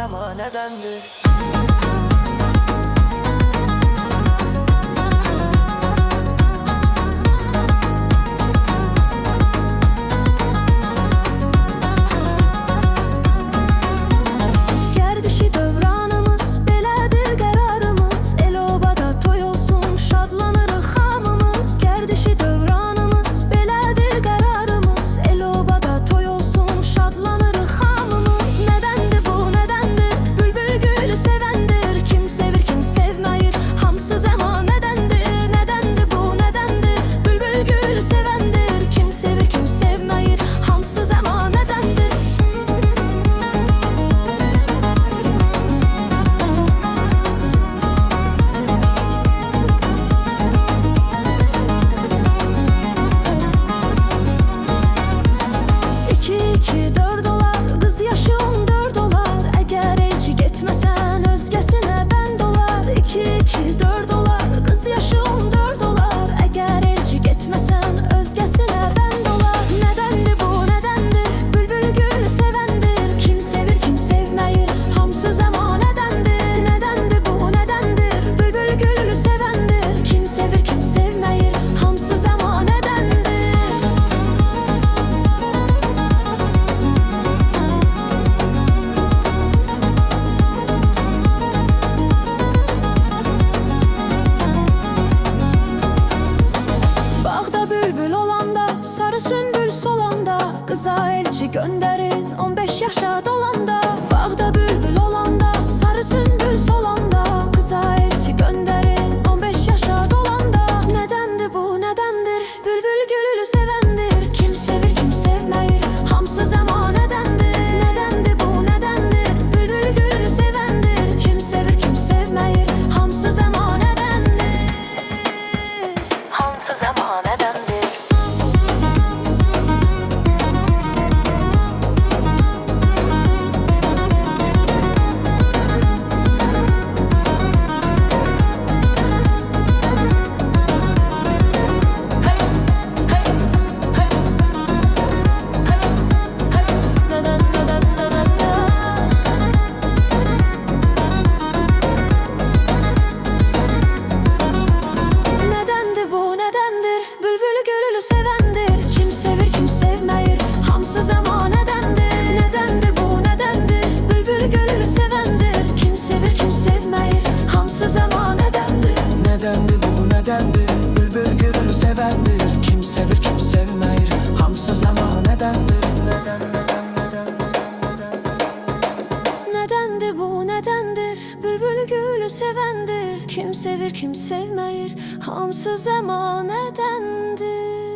emanedendir. Gerdişi dövranımız, belədir qərarımız. El-obada toy olsun, şadlanırıq hamımız. Gerdişi dövranımız, belədir qərarımız. El-obada toy olsun, şadlanırıq hamımız. Nədəndir bu, nədəndir? Bülbül gülü sevəndir. Kim sevir, kim sevməyir, hamısı zəmanədəndir. Nədəndir bu, nədəndir? Bülbül gülü sevəndir. Kim sevir, kim sevməyir, hamısı zəmanədəndir. İki, dörd olar, qız yaşı 14 olar. Əgər elçi getməsən, özgəsinə bənd olar. İki, dörd olar, qız yaşı 14 olar. Əgər elçi getməsən, özgəsinə bənd olar. Nədəndir bu, nədəndir? Bülbül gülü sevəndir. Kim sevir, kim sevməyir, hamısı zəmanədəndir. Nədəndir bu, nədəndir? Bülbül gülü sevəndir. Kim sevir, kim sevməyir, hamısı zəmanədəndir. Bağda bülbül olanda, sarı sümbül solanda. Qıza elçi göndərin 15 yaşa dolanda. Bağda bülbül olanda, sarı sümbül solanda. Qıza elçi göndərin 15 yaşa dolanda. Nədəndir bu, nədəndir? Bülbül gülü sevəndir. Kim sevir, kim sevməyir, hamısı zəmanədəndir. Nədəndir bu, nədəndir? Bülbül gülü sevəndir. Kim sevir, kim sevməyir, hamısı zəmanədəndir. Hamısı zəmanədəndir. Nədəndir bu, nədəndir? Bülbül gülü sevəndir. Kim sevir, kim sevməyir, hamısı zəmanədəndir. Nədəndir bu, nədəndir? Bülbül gülü sevəndir. Kim sevir, kim sevməyir, hamısı zəmanədəndir. Nədəndir bu, nədəndir? Bülbül gülü sevəndir. Kim sevir, kim sevməyir, hamısı zamanədəndir. Nədəndir bu, nədəndir? Bülbül gülü sevəndir. Kim sevir, kim sevməyir, hamısı zəmanədəndir.